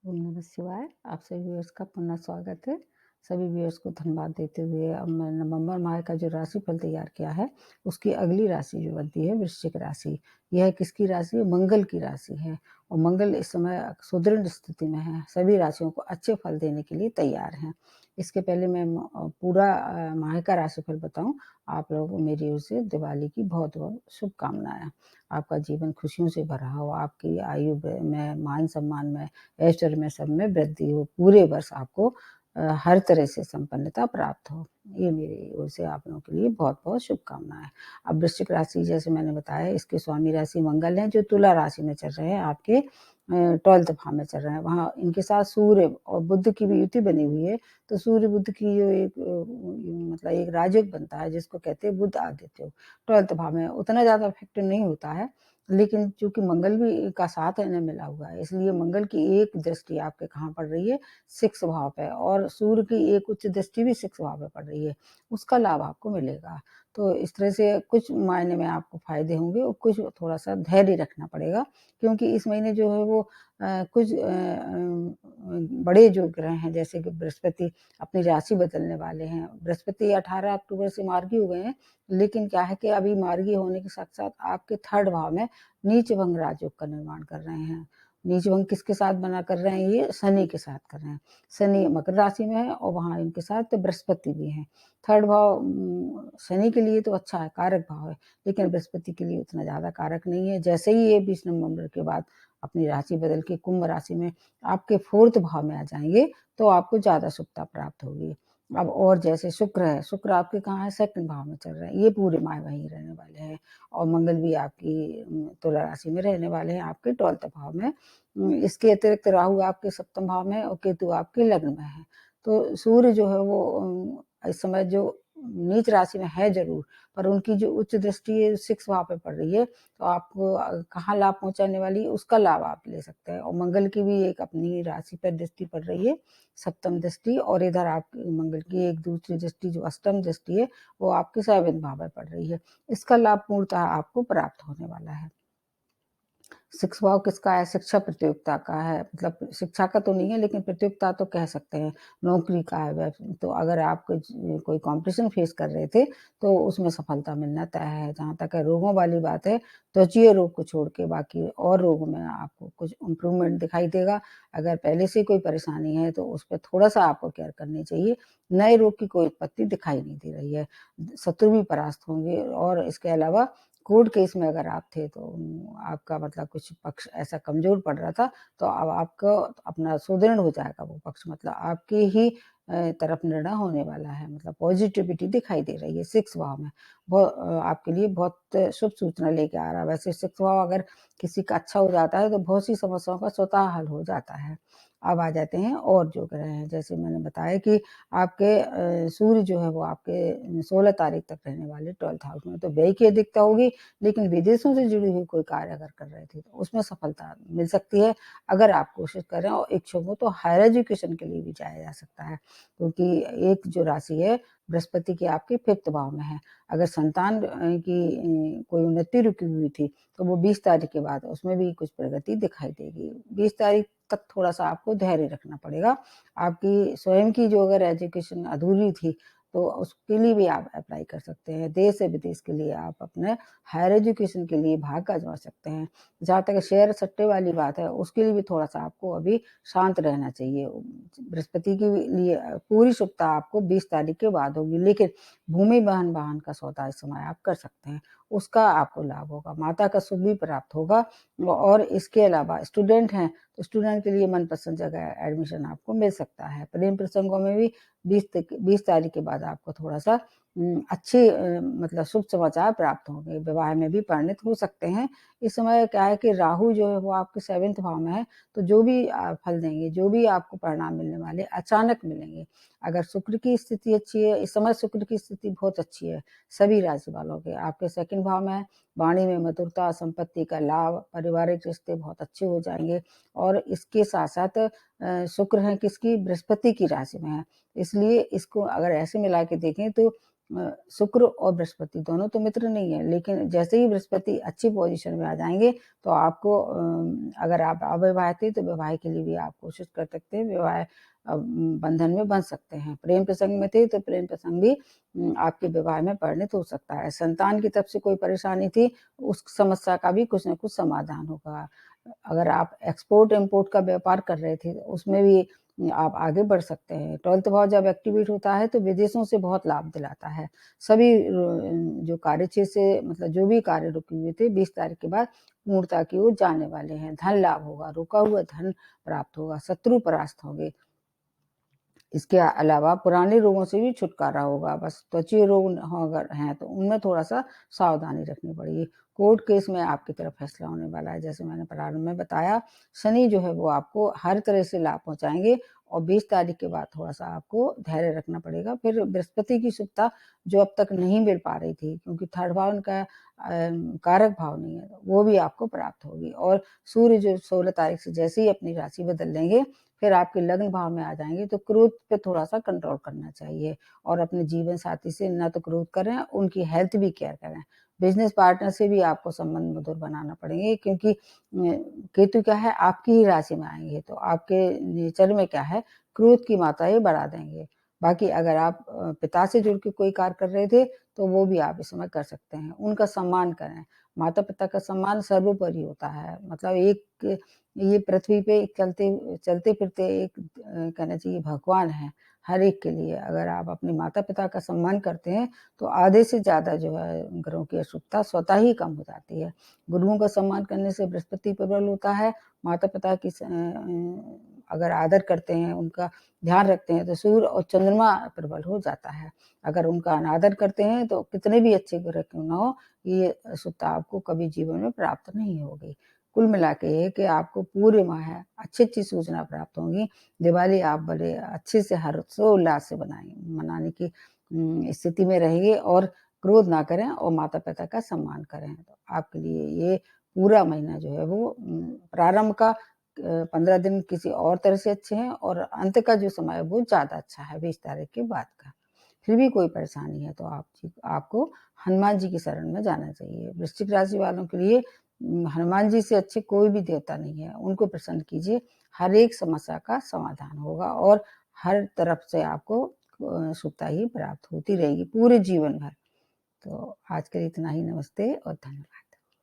ओम नमः शिवाय। आप सभी व्यूअर्स का पुनः स्वागत है। सभी व्यूअर्स को धन्यवाद देते हुए अब मैं नवंबर माह का जो राशिफल तैयार किया है, उसकी अगली राशि जो बनती है वृश्चिक राशि। यह किसकी राशि है? मंगल की राशि है और मंगल इस समय सुदृढ़ स्थिति में है, सभी राशियों को अच्छे फल देने के लिए तैयार हैं। इसके पहले मैं पूरा माह का राशिफल बताऊँ, आप लोगों को मेरी ओर से दिवाली की बहुत-बहुत शुभकामनाएँ। आपका जीवन खुशियों से भरा हो, आपकी आयु में, मान-सम्मान में, ऐश्वर्य में, सब में वृद्धि हो। पूरे वर्ष आपको हर तरह से संपन्नता प्राप्त हो। ये मेरी ओर से आप लोगों के लिए बहुत-बहुत शुभकामनाएँ। अब वृश्चिक राशि जैसे मैंने बताया, इसके स्वामी राशि मंगल हैं जो तुला राशि में चल रहे हैं, आपके 12th भाव में चल रहे हैं। वहाँ इनके साथ सूर्य और बुध की भी युति बनी हुई है, तो सूर्य बुध की जो एक मतलब एक राजयोग बनता है जिसको कहते हैं बुध आदित्य योग। 12th भाव में उतना ज़्यादा इफ़ेक्ट नहीं होता है, लेकिन चूँकि मंगल भी का साथ इन्हें मिला हुआ है, इसलिए मंगल की एक दृष्टि आपके कहाँ पड़ रही है? 6 भाव पे, और सूर्य की एक उच्च दृष्टि भी 6 भाव पे पड़ रही है, उसका लाभ आपको मिलेगा। तो इस तरह से कुछ मायने में आपको फ़ायदे होंगे और कुछ थोड़ा-सा धैर्य रखना पड़ेगा, क्योंकि इस महीने जो है वो कुछ बड़े जो ग्रह हैं जैसे कि बृहस्पति अपनी राशि बदलने वाले हैं। बृहस्पति 18 अक्टूबर से मार्गी हो गए हैं, लेकिन क्या है कि अभी मार्गी होने के साथ-साथ आपके 3rd भाव में नीच भंग राजयोग का निर्माण कर रहे हैं। नीच भंग किसके साथ बना कर रहे हैं? ये शनि के साथ कर रहे हैं। शनि मकर राशि में है और वहाँ इनके साथ बृहस्पति भी हैं। 3rd भाव शनि के लिए तो अच्छा है, कारक भाव है, लेकिन बृहस्पति के लिए उतना ज़्यादा कारक नहीं है। जैसे ही ये 20 नवंबर के बाद अपनी राशि बदल के कुंभ राशि में आपके 4th भाव में आ जाएँगे, तो आपको ज़्यादा शुभता प्राप्त होगी। अब और जैसे शुक्र है, शुक्र आपके कहाँ है? 2nd भाव में चल रहे हैं, ये पूरे माह वहीं रहने वाले हैं। और मंगल भी आपकी तुला राशि में रहने वाले हैं, आपके 12th भाव में। इसके अतिरिक्त राहु आपके 7th भाव में और केतु आपके लग्न में है। तो सूर्य जो है वो इस समय जो नीच राशि में है ज़रूर, पर उनकी जो उच्च दृष्टि है 6 भाव पे पड़ रही है, तो आपको कहाँ लाभ पहुँचाने वाली है, उसका लाभ आप ले सकते हैं। और मंगल की भी एक अपनी राशि पर दृष्टि पड़ रही है, 7म दृष्टि, और इधर आप मंगल की एक दूसरी दृष्टि जो 8म दृष्टि है, वो आपके 7th भाव में पड़ रही है। इसका लाभ पूर्णतः आपको प्राप्त होने वाला है। 6 भाव किसका है? शिक्षा प्रतियोगिता का है, मतलब शिक्षा का तो नहीं है लेकिन प्रतियोगिता तो कह सकते हैं, नौकरी का है तो अगर आप कोई कॉम्पिटिशन फेस कर रहे थे, तो उसमें सफलता मिलना तय है। जहाँ तक है रोगों वाली बात है, त्वचीय रोग को छोड़ के बाकी और रोगों में आपको कुछ इम्प्रूवमेंट दिखाई देगा। अगर पहले से कोई परेशानी है, तो उस पे थोड़ा-सा आपको केयर करनी चाहिए। नए रोग की कोई उत्पत्ति दिखाई नहीं दे रही है। शत्रु भी परास्त होंगे, और इसके अलावा कोर्ट केस में अगर आप थे, तो आपका मतलब कुछ पक्ष ऐसा कमज़ोर पड़ रहा था, तो अब आपको अपना सुदृढ़ हो जाएगा वो पक्ष, मतलब आपके ही तरफ निर्णय होने वाला है, मतलब पॉज़िटिविटी दिखाई दे रही है 6 भाव में। आपके लिए बहुत शुभ सूचना लेके आ रहा है। वैसे 6 भाव अगर किसी का अच्छा हो जाता है, तो बहुत सी समस्याओं का स्वतः हल हो जाता है। अब आ जाते हैं और जो ग्रह हैं, जैसे मैंने बताया कि आपके सूर्य जो है वो आपके 16 तारीख तक रहने वाले 12th हाउस में, तो व्यय की अधिकता होगी, लेकिन विदेशों से जुड़ी हुई कोई कार्य अगर कर रहे थे, तो उसमें सफलता मिल सकती है, अगर आप कोशिश करें और इच्छुक हो तो हायर एजुकेशन के लिए भी जाया जा सकता है, क्योंकि एक जो राशि है बृहस्पति की आपके 5th भाव में है। अगर संतान की कोई उन्नति रुकी हुई थी, तो वो 20 तारीख के बाद उसमें भी कुछ प्रगति दिखाई देगी। 20 तारीख तक थोड़ा-सा आपको धैर्य रखना पड़ेगा। आपकी स्वयं की जो अगर एजुकेशन अधूरी थी, तो उसके लिए भी आप अप्लाई कर सकते हैं। देश से विदेश के लिए आप अपने हायर एजुकेशन के लिए भाग आज़मा सकते हैं। जहाँ तक शेयर सट्टे वाली बात है, उसके लिए भी थोड़ा-सा आपको अभी शांत रहना चाहिए। बृहस्पति के लिए पूरी शुभता आपको 20 तारीख के बाद होगी, लेकिन भूमि वाहन का सौदा इस समय आप कर सकते हैं, उसका आपको लाभ होगा। माता का सुख भी प्राप्त होगा, और इसके अलावा स्टूडेंट हैं, तो स्टूडेंट के लिए मनपसंद जगह एडमिशन आपको मिल सकता है। प्रेम प्रसंगों में भी 20 तारीख के बाद आपको थोड़ा-सा अच्छे मतलब शुभ समाचार प्राप्त होंगे। विवाह में भी परिणित हो सकते हैं। इस समय क्या है कि राहु जो है वो आपके 7th भाव में है, तो जो भी फल देंगे, जो भी आपको परिणाम मिलने वाले अचानक मिलेंगे। अगर शुक्र की स्थिति अच्छी है, इस समय शुक्र की स्थिति बहुत अच्छी है सभी राशि वालों के। आपके 2nd भाव में है, वाणी में मधुरता, संपत्ति का लाभ, पारिवारिक रिश्ते बहुत अच्छे हो जाएँगे, और इसके साथ-साथ शुक्र है किसकी? बृहस्पति की राशि में है। इसलिए इसको अगर ऐसे मिला के देखें, तो शुक्र और बृहस्पति दोनों तो मित्र नहीं है, लेकिन जैसे ही बृहस्पति अच्छी पोजीशन में आ जाएंगे तो आपको अगर आप अविवाहित थे तो विवाह के लिए भी आप कोशिश कर सकते हैं, विवाह बंधन में बंध सकते हैं। प्रेम प्रसंग में थे तो प्रेम प्रसंग भी आपके विवाह में परिणित हो सकता है। संतान की तरफ से कोई परेशानी थी, उस समस्या का भी कुछ न कुछ समाधान होगा। अगर आप एक्सपोर्ट इम्पोर्ट का व्यापार कर रहे थे, उसमें भी आप आगे बढ़ सकते हैं। 12th भाव जब एक्टिवेट होता है तो विदेशों से बहुत लाभ दिलाता है। सभी जो कार्यक्षेत्र से मतलब जो भी कार्य रुके हुए थे 20 तारीख के बाद पूर्णता की ओर जाने वाले हैं। धन लाभ होगा, रुका हुआ धन प्राप्त होगा, शत्रु परास्त होंगे। इसके अलावा पुराने रोगों से भी छुटकारा होगा। बस त्वचीय रोग अगर हैं तो उनमें थोड़ा-सा सावधानी रखनी पड़ेगी। कोर्ट केस में आपकी तरफ फैसला होने वाला है। जैसे मैंने प्रारंभ में बताया, शनि जो है वो आपको हर तरह से लाभ पहुँचाएँगे और 20 तारीख के बाद थोड़ा-सा आपको धैर्य रखना पड़ेगा। फिर बृहस्पति की शुभता जो अब तक नहीं मिल पा रही थी, क्योंकि थर्ड भाव उनका कारक भाव नहीं है, वो भी आपको प्राप्त होगी। और सूर्य जो 16 तारीख से जैसे ही अपनी राशि बदल लेंगे, फिर आपके लग्न भाव में आ जाएँगे, तो क्रोध पे थोड़ा-सा कंट्रोल करना चाहिए और अपने जीवन साथी से ना तो क्रोध करें, उनकी हेल्थ भी केयर करें। बिज़नेस पार्टनर से भी आपको संबंध मधुर बनाना पड़ेंगे, क्योंकि केतु क्या है, आपकी ही राशि में आएँगे, तो आपके नेचर में क्या है, क्रोध की मात्रा ये बढ़ा देंगे। बाकी अगर आप पिता से जुड़ के कोई कार्य कर रहे थे, तो वो भी आप इस समय कर सकते हैं। उनका सम्मान करें, माता-पिता का सम्मान सर्वोपरि होता है। मतलब एक ये पृथ्वी पे चलते-फिरते एक कहना चाहिए भगवान है, हर एक के लिए। अगर आप अपने माता-पिता का सम्मान करते हैं, तो आधे से ज़्यादा जो है ग्रहों की अशुभता स्वतः ही कम हो जाती है। गुरुओं का सम्मान करने से बृहस्पति प्रबल होता है, माता-पिता की अगर आदर करते हैं, उनका ध्यान रखते हैं, तो सूर्य और चंद्रमा प्रबल हो जाता है। अगर उनका अनादर करते हैं, तो कितने भी अच्छे ग्रह क्यों ना हो, ये अशुभता आपको कभी जीवन में प्राप्त नहीं होगी। कुल मिला के ये कि आपको पूरे माह अच्छी-अच्छी सूचना प्राप्त होंगी। दिवाली आप बड़े अच्छे से हर्षोल्लास से मनाने की स्थिति में रहिए और क्रोध ना करें और माता-पिता का सम्मान करें। तो आपके लिए ये पूरा महीना जो है वो प्रारंभ का 15 दिन किसी और तरह से अच्छे हैं और अंत का जो समय है वो ज़्यादा अच्छा है 20 तारीख के बाद का। फिर भी कोई परेशानी है तो आपको हनुमान जी की शरण में जाना चाहिए। वृश्चिक राशि वालों के लिए हनुमान जी से अच्छे कोई भी देवता नहीं है, उनको प्रसन्न कीजिए, हर एक समस्या का समाधान होगा और हर तरफ से आपको शुभता ही प्राप्त होती रहेगी पूरे जीवन भर। तो आज के लिए इतना ही, नमस्ते और धन्यवाद।